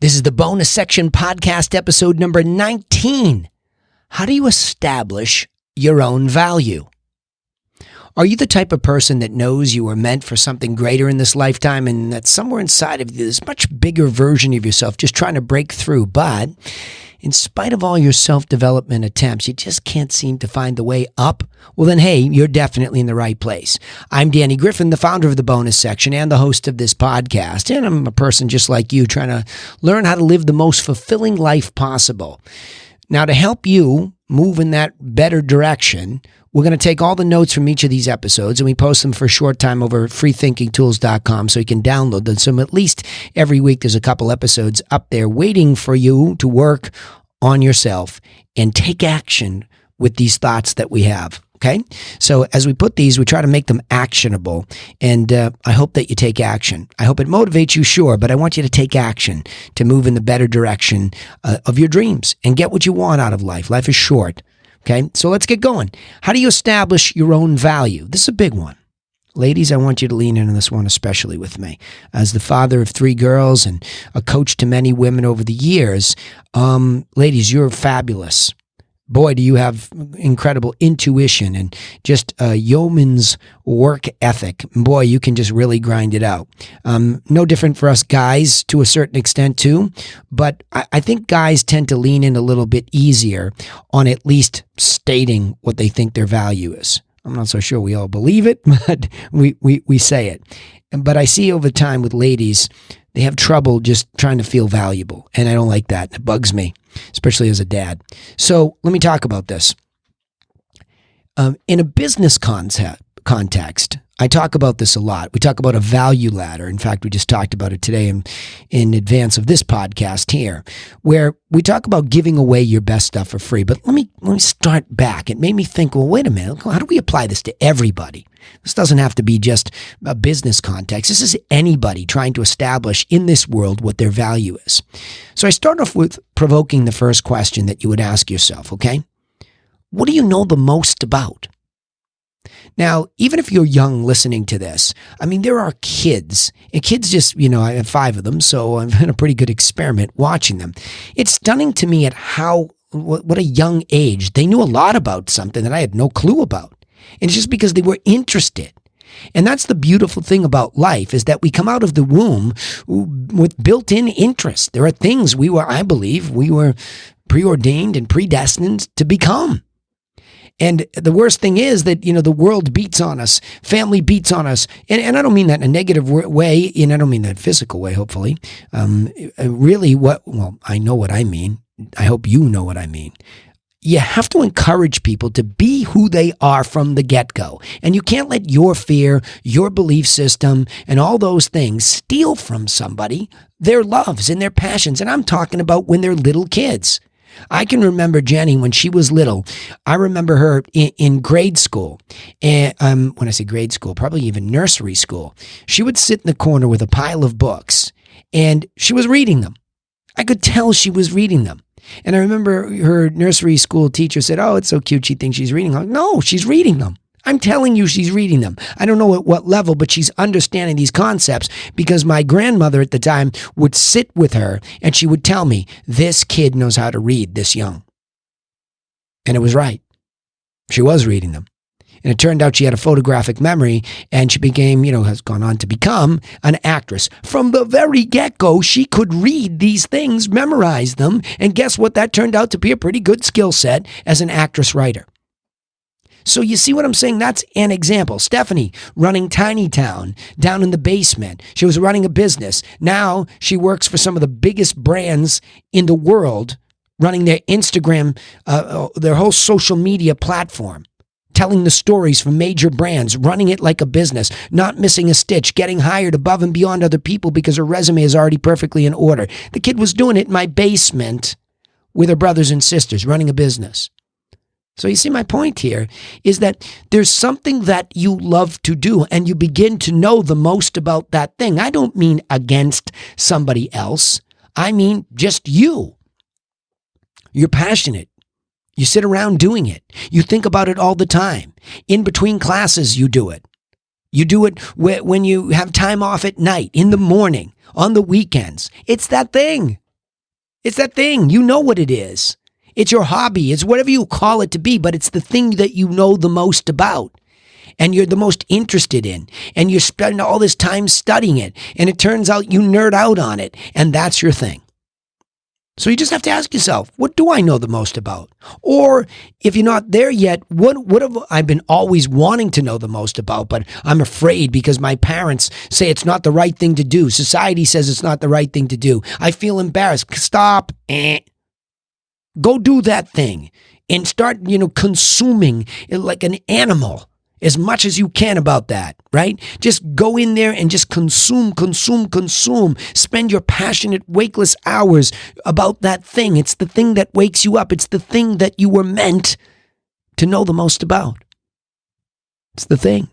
This is the bonus section podcast episode number 19. How do you establish your own value? Are you the type of person that knows you are meant for something greater in this lifetime and that somewhere inside of you there's a much bigger version of yourself just trying to break through, but in spite of all your self-development attempts, you just can't seem to find the way up? Well, then, hey, you're definitely in the right place. I'm Danny Griffin, the founder of the bonus section and the host of this podcast, and I'm a person just like you trying to learn how to live the most fulfilling life possible. Now, to help you move in that better direction, we're going to take all the notes from each of these episodes and we post them for a short time over at freethinkingtools.com so you can download them. So at least every week there's a couple episodes up there waiting for you to work on yourself and take action with these thoughts that we have. Okay? So as we put these, we try to make them actionable. And I hope that you take action. I hope it motivates you, sure, but I want you to take action to move in the better direction of your dreams and get what you want out of life. Life is short. Okay? So let's get going. How do you establish your own value? This is a big one. Ladies, I want you to lean into this one especially with me. As the father of 3 girls and a coach to many women over the years, ladies, you're fabulous. Boy, do you have incredible intuition and just a yeoman's work ethic. Boy, you can just really grind it out. No different for us guys to a certain extent too, but I think guys tend to lean in a little bit easier on at least stating what they think their value is. I'm not so sure we all believe it, but we say it. But I see over time with ladies, they have trouble just trying to feel valuable, and I don't like that. It bugs me, especially as a dad. So let me talk about this. In a business context, I talk about this a lot. We talk about a value ladder. In fact, we just talked about it today in advance of this podcast here, where we talk about giving away your best stuff for free. But let me start back. It made me think, well, wait a minute. How do we apply this to everybody? This doesn't have to be just a business context. This is anybody trying to establish in this world what their value is. So I start off with provoking the first question that you would ask yourself, okay? What do you know the most about? Now, even if you're young listening to this, I mean, there are kids, and kids just, I have 5 of them, so I've had a pretty good experiment watching them. It's stunning to me at what a young age, they knew a lot about something that I had no clue about. And it's just because they were interested. And that's the beautiful thing about life is that we come out of the womb with built-in interest. There are things I believe we were preordained and predestined to become. And the worst thing is that, the world beats on us, family beats on us. And I don't mean that in a negative way, and I don't mean that in a physical way, hopefully. Really, I know what I mean. I hope you know what I mean. You have to encourage people to be who they are from the get-go. And you can't let your fear, your belief system, and all those things steal from somebody their loves and their passions. And I'm talking about when they're little kids. I can remember Jenny when she was little. I remember her in grade school. And when I say grade school, probably even nursery school. She would sit in the corner with a pile of books, and she was reading them. I could tell she was reading them. And I remember her nursery school teacher said, "Oh, it's so cute. She thinks she's reading them." No, she's reading them. I'm telling you, she's reading them. I don't know at what level, but she's understanding these concepts because my grandmother at the time would sit with her and she would tell me, this kid knows how to read this young. And it was right. She was reading them. And it turned out she had a photographic memory and she became, has gone on to become an actress. From the very get-go, she could read these things, memorize them, and guess what? That turned out to be a pretty good skill set as an actress writer. So you see what I'm saying? That's an example. Stephanie running Tiny Town down in the basement. She was running a business. Now she works for some of the biggest brands in the world, running their Instagram, their whole social media platform. Telling the stories from major brands, running it like a business, not missing a stitch, getting hired above and beyond other people because her resume is already perfectly in order. The kid was doing it in my basement with her brothers and sisters, running a business. So you see my point here is that there's something that you love to do and you begin to know the most about that thing. I don't mean against somebody else. I mean just you. You're passionate. You sit around doing it. You think about it all the time. In between classes, you do it. You do it when you have time off at night, in the morning, on the weekends. It's that thing. It's that thing. You know what it is. It's your hobby. It's whatever you call it to be, but it's the thing that you know the most about and you're the most interested in. And you're spending all this time studying it. And it turns out you nerd out on it. And that's your thing. So you just have to ask yourself, what do I know the most about? Or if you're not there yet, what have I been always wanting to know the most about, but I'm afraid because my parents say it's not the right thing to do. Society says it's not the right thing to do. I feel embarrassed. Stop. Go do that thing and start, consuming it like an animal as much as you can about that, right? Just go in there and just consume. Spend your passionate, wakeless hours about that thing. It's the thing that wakes you up. It's the thing that you were meant to know the most about. It's the thing.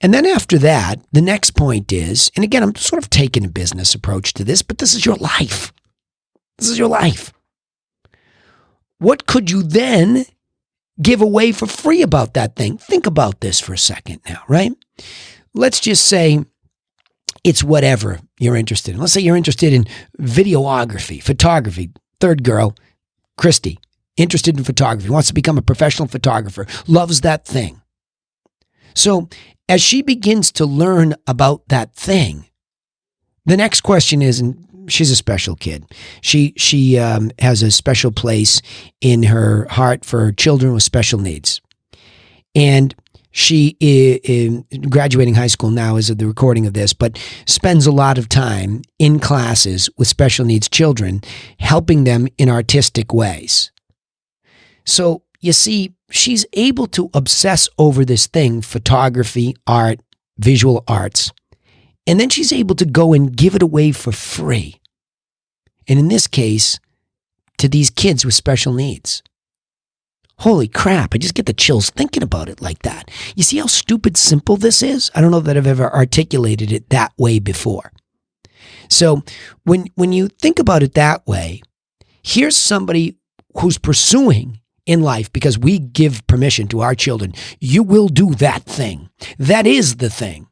And then after that, the next point is, and again, I'm sort of taking a business approach to this, but this is your life. This is your life. What could you then give away for free about that thing? Think about this for a second now, right? Let's just say it's whatever you're interested in. Let's say you're interested in videography, photography. Third girl, Christy, interested in photography, wants to become a professional photographer, loves that thing. So as she begins to learn about that thing, the next question is, and she's a special kid. She has a special place in her heart for children with special needs. And she is graduating high school now as of the recording of this, but spends a lot of time in classes with special needs children, helping them in artistic ways. So you see, she's able to obsess over this thing, photography, art, visual arts. And then she's able to go and give it away for free. And in this case, to these kids with special needs. Holy crap, I just get the chills thinking about it like that. You see how stupid simple this is? I don't know that I've ever articulated it that way before. So when you think about it that way, here's somebody who's pursuing in life, because we give permission to our children, you will do that thing. That is the thing.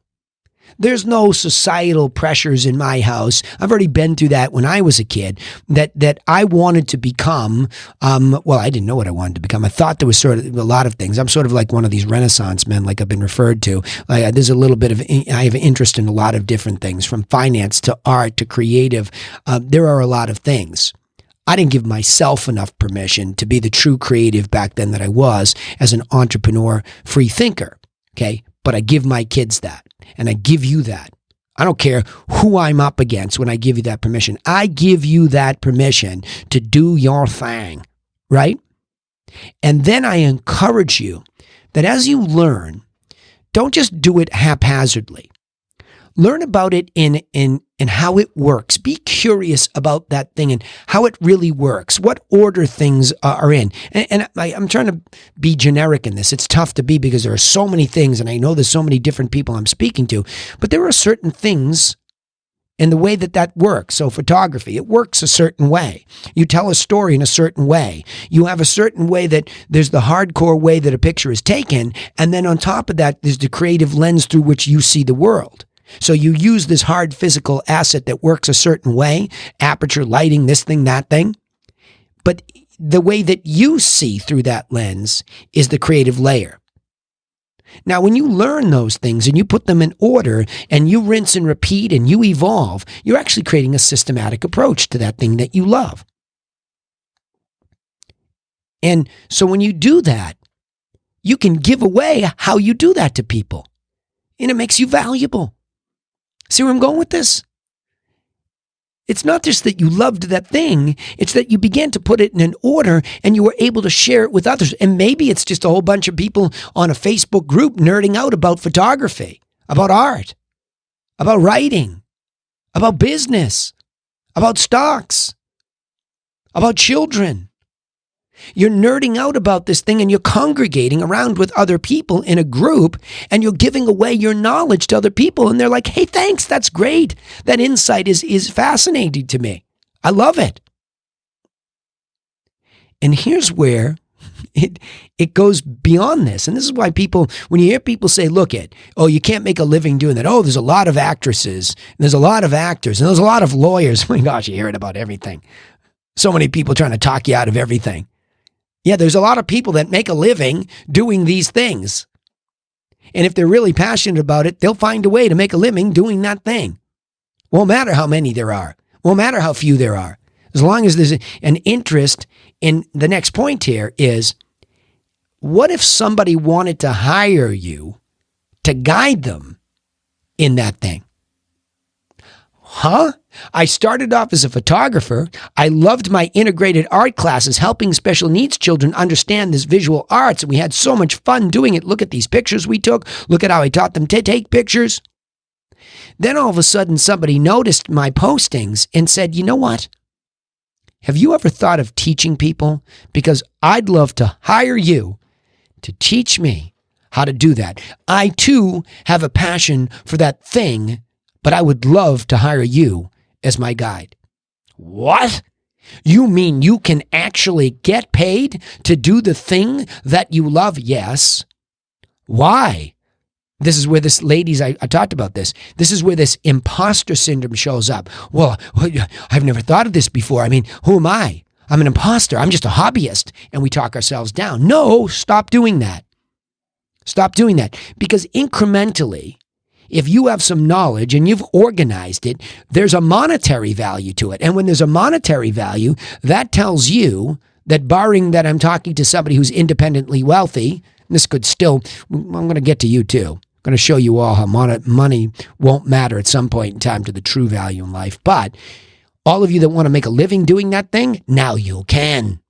There's no societal pressures in my house. I've already been through that when I was a kid, that I wanted to become, well, I didn't know what I wanted to become. I thought there was sort of a lot of things. I'm sort of like one of these Renaissance men, like I've been referred to. There's a little bit of, I have interest in a lot of different things, from finance to art to creative. There are a lot of things. I didn't give myself enough permission to be the true creative back then that I was as an entrepreneur, free thinker, okay? But I give my kids that. And I give you that. I don't care who I'm up against when I give you that permission. I give you that permission to do your thing, right? And then I encourage you that as you learn, don't just do it haphazardly. Learn about it in how it works. Be curious about that thing and how it really works, what order things are in. And I'm trying to be generic in this. It's tough to be because there are so many things, and I know there's so many different people I'm speaking to, but there are certain things in the way that works. So photography, it works a certain way. You tell a story in a certain way. You have a certain way that there's the hardcore way that a picture is taken, and then on top of that, there's the creative lens through which you see the world. So you use this hard physical asset that works a certain way, aperture, lighting, this thing, that thing. But the way that you see through that lens is the creative layer. Now, when you learn those things and you put them in order and you rinse and repeat and you evolve, you're actually creating a systematic approach to that thing that you love. And so when you do that, you can give away how you do that to people. And it makes you valuable. See where I'm going with this? It's not just that you loved that thing, it's that you began to put it in an order and you were able to share it with others. And maybe it's just a whole bunch of people on a Facebook group nerding out about photography, about art, about writing, about business, about stocks, about children. You're nerding out about this thing and you're congregating around with other people in a group and you're giving away your knowledge to other people. And they're like, hey, thanks. That's great. That insight is fascinating to me. I love it. And here's where It goes beyond this. And this is why people, when you hear people say, look you can't make a living doing that. Oh, there's a lot of actresses, and there's a lot of actors, and there's a lot of lawyers. Oh my gosh, you hear it about everything. So many people trying to talk you out of everything. Yeah, there's a lot of people that make a living doing these things. And if they're really passionate about it, they'll find a way to make a living doing that thing. Won't matter how many there are. Won't matter how few there are. As long as there's an interest in the next point here is, what if somebody wanted to hire you to guide them in that thing? Huh? I started off as a photographer. I loved my integrated art classes, helping special needs children understand this visual arts. And we had so much fun doing it. Look at these pictures we took. Look at how I taught them to take pictures. Then all of a sudden, somebody noticed my postings and said, you know what? Have you ever thought of teaching people? Because I'd love to hire you to teach me how to do that. I too have a passion for that thing, but I would love to hire you as my guide. What? You mean you can actually get paid to do the thing that you love? Yes. Why? This is where this, ladies, I talked about this. This is where this imposter syndrome shows up. Well, I've never thought of this before. I mean, who am I? I'm an imposter. I'm just a hobbyist. And we talk ourselves down. No, stop doing that. Stop doing that. Because incrementally, if you have some knowledge and you've organized it, there's a monetary value to it. And when there's a monetary value, that tells you that, barring that I'm talking to somebody who's independently wealthy, this could still, I'm going to get to you too. I'm going to show you all how money won't matter at some point in time to the true value in life. But all of you that want to make a living doing that thing, now you can.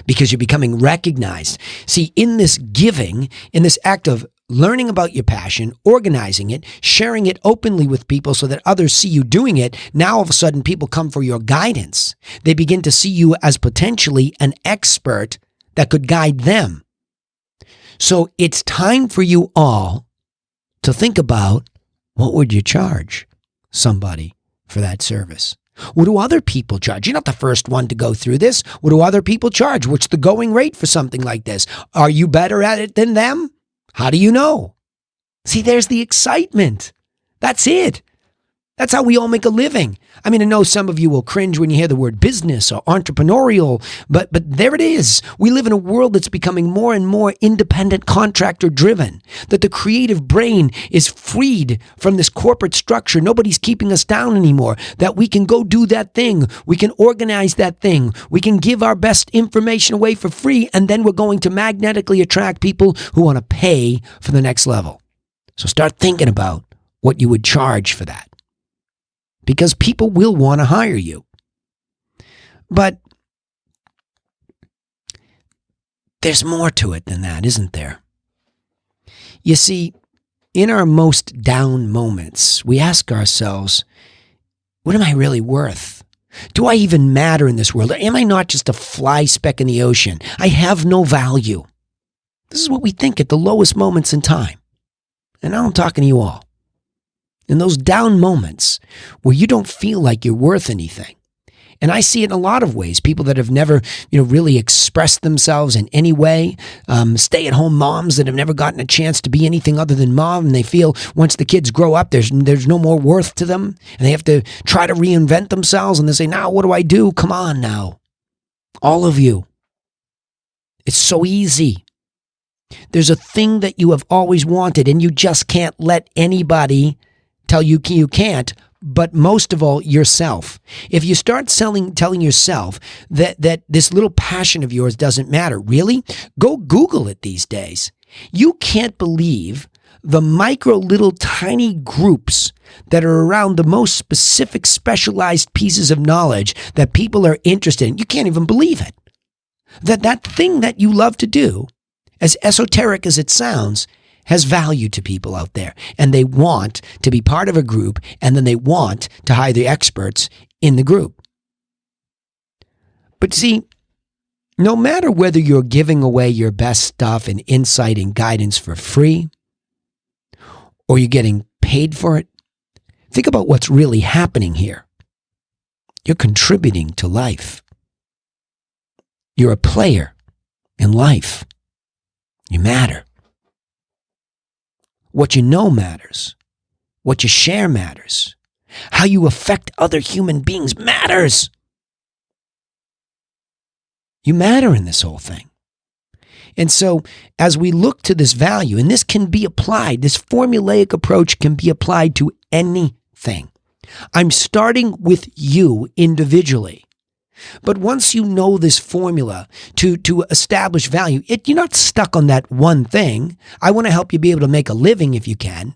Because you're becoming recognized. See, in this giving, in this act of learning about your passion, organizing it, sharing it openly with people so that others see you doing it, now all of a sudden people come for your guidance. They begin to see you as potentially an expert that could guide them. So it's time for you all to think about, what would you charge somebody for that service? What do other people charge? You're not the first one to go through this. What do other people charge? What's the going rate for something like this? Are you better at it than them? How do you know? See, there's the excitement. That's it. That's how we all make a living. I mean, I know some of you will cringe when you hear the word business or entrepreneurial, but there it is. We live in a world that's becoming more and more independent contractor driven, that the creative brain is freed from this corporate structure. Nobody's keeping us down anymore, that we can go do that thing. We can organize that thing. We can give our best information away for free, and then we're going to magnetically attract people who want to pay for the next level. So start thinking about what you would charge for that, because people will want to hire you. But there's more to it than that, isn't there? You see, in our most down moments, we ask ourselves, what am I really worth? Do I even matter in this world? Am I not just a fly speck in the ocean? I have no value. This is what we think at the lowest moments in time. And now I'm talking to you all. In those down moments where you don't feel like you're worth anything. And I see it in a lot of ways. People that have never, really expressed themselves in any way. Stay-at-home moms that have never gotten a chance to be anything other than mom. And they feel once the kids grow up, there's no more worth to them. And they have to try to reinvent themselves. And they say, now what do I do? Come on now. All of you. It's so easy. There's a thing that you have always wanted, and you just can't let anybody tell you can't, but most of all, yourself. If you start telling yourself that this little passion of yours doesn't matter, really, go Google it these days. You can't believe the micro little tiny groups that are around the most specific specialized pieces of knowledge that people are interested in. You can't even believe it. That thing that you love to do, as esoteric as it sounds, has value to people out there, and they want to be part of a group, and then they want to hire the experts in the group. But see, no matter whether you're giving away your best stuff and insight and guidance for free, or you're getting paid for it, think about what's really happening here. You're contributing to life. You're a player in life. You matter. What you know matters. What you share matters. How you affect other human beings matters. You matter in this whole thing. And so as we look to this value, and this can be applied, this formulaic approach can be applied to anything. I'm starting with you individually. But once you know this formula to establish value, you're not stuck on that one thing. I want to help you be able to make a living if you can.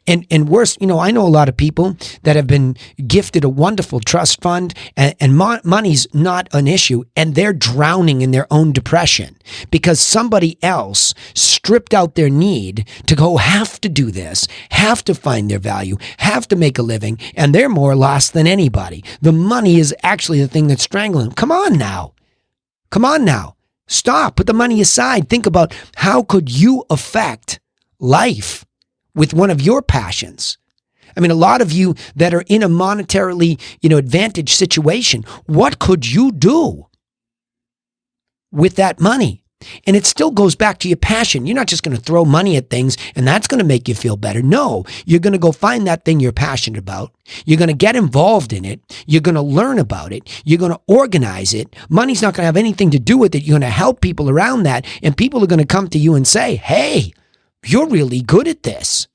And worse, I know a lot of people that have been gifted a wonderful trust fund and money's not an issue, and they're drowning in their own depression because somebody else stripped out their need to go have to do this, have to find their value, have to make a living, and they're more lost than anybody. The money is actually the thing that's strangling them. Come on now. Stop. Put the money aside. Think about how could you affect life with one of your passions. I mean, a lot of you that are in a monetarily, advantaged situation, what could you do with that money? And it still goes back to your passion. You're not just going to throw money at things and that's going to make you feel better. No, you're going to go find that thing you're passionate about. You're going to get involved in it. You're going to learn about it. You're going to organize it. Money's not going to have anything to do with it. You're going to help people around that. And people are going to come to you and say, hey, you're really good at this.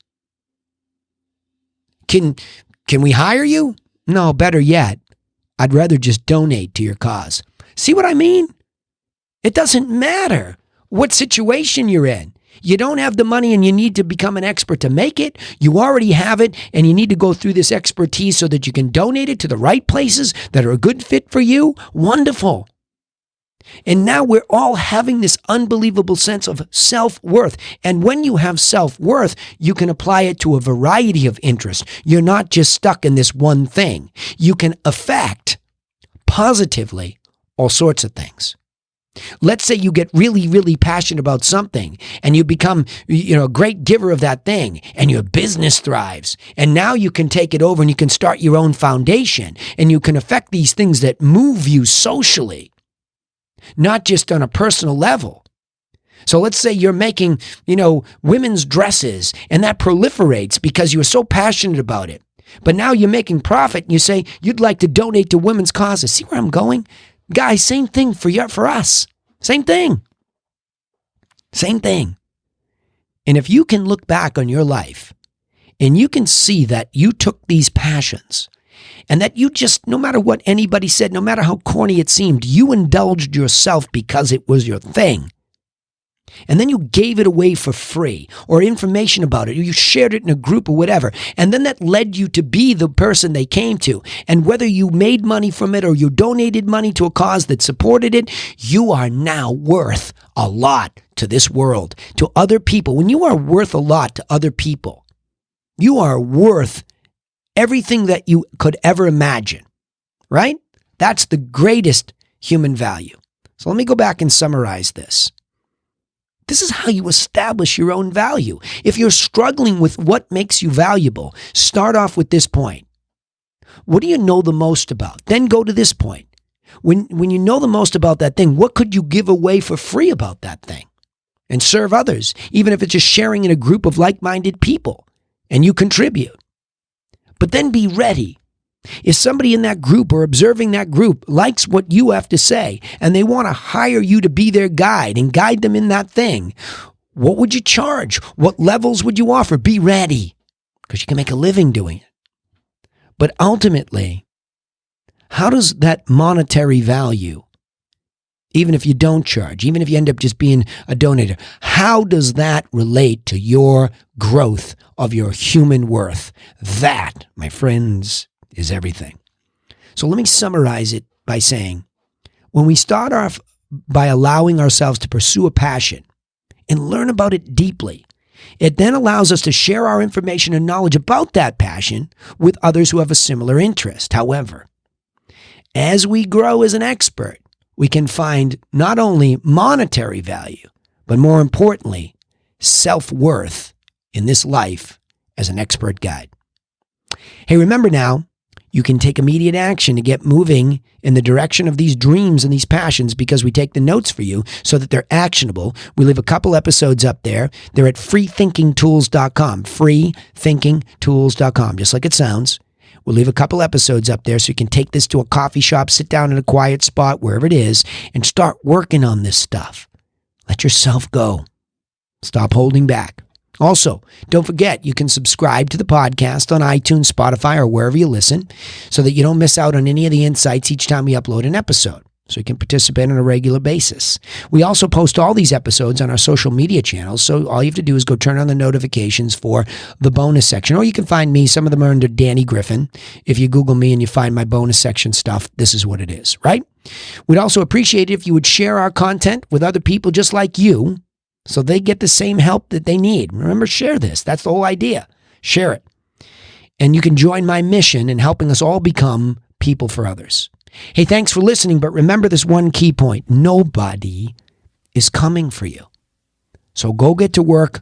Can we hire you? No, better yet, I'd rather just donate to your cause. See what I mean? It doesn't matter what situation you're in. You don't have the money and you need to become an expert to make it. You already have it and you need to go through this expertise so that you can donate it to the right places that are a good fit for you. Wonderful. And now we're all having this unbelievable sense of self-worth. And when you have self-worth, you can apply it to a variety of interests. You're not just stuck in this one thing. You can affect positively all sorts of things. Let's say you get really, really passionate about something and you become, a great giver of that thing and your business thrives. And now you can take it over and you can start your own foundation and you can affect these things that move you socially. Not just on a personal level. So let's say you're making, women's dresses and that proliferates because you were so passionate about it. But now you're making profit and you say you'd like to donate to women's causes. See where I'm going? Guys, same thing for us. Same thing. And if you can look back on your life and you can see that you took these passions and that you just, no matter what anybody said, no matter how corny it seemed, you indulged yourself because it was your thing. And then you gave it away for free or information about it, or you shared it in a group or whatever. And then that led you to be the person they came to. And whether you made money from it or you donated money to a cause that supported it, you are now worth a lot to this world, to other people. When you are worth a lot to other people, you are worth everything that you could ever imagine, right? That's the greatest human value. So let me go back and summarize this. This is how you establish your own value. If you're struggling with what makes you valuable, start off with this point. What do you know the most about? Then go to this point. When you know the most about that thing, what could you give away for free about that thing? And serve others, even if it's just sharing in a group of like-minded people, and you contribute. But then be ready. If somebody in that group or observing that group likes what you have to say and they want to hire you to be their guide and guide them in that thing, what would you charge? What levels would you offer? Be ready because you can make a living doing it. But ultimately, how does that monetary value, even if you don't charge, even if you end up just being a donator, how does that relate to your growth of your human worth? That, my friends, is everything. So let me summarize it by saying, when we start off by allowing ourselves to pursue a passion and learn about it deeply, it then allows us to share our information and knowledge about that passion with others who have a similar interest. However, as we grow as an expert, we can find not only monetary value, but more importantly, self-worth in this life as an expert guide. Hey, remember now, you can take immediate action to get moving in the direction of these dreams and these passions because we take the notes for you so that they're actionable. We leave a couple episodes up there. They're at freethinkingtools.com, freethinkingtools.com, just like it sounds. We'll leave a couple episodes up there so you can take this to a coffee shop, sit down in a quiet spot, wherever it is, and start working on this stuff. Let yourself go. Stop holding back. Also, don't forget, you can subscribe to the podcast on iTunes, Spotify, or wherever you listen so that you don't miss out on any of the insights each time we upload an episode, so you can participate on a regular basis. We also post all these episodes on our social media channels, so all you have to do is go turn on the notifications for the bonus section, or you can find me. Some of them are under Danny Griffin. If you Google me and you find my bonus section stuff, this is what it is, right? We'd also appreciate it if you would share our content with other people just like you, so they get the same help that they need. Remember, share this. That's the whole idea. Share it. And you can join my mission in helping us all become people for others. Hey, thanks for listening, but remember this one key point. Nobody is coming for you. So go get to work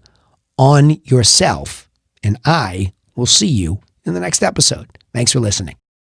on yourself, and I will see you in the next episode. Thanks for listening.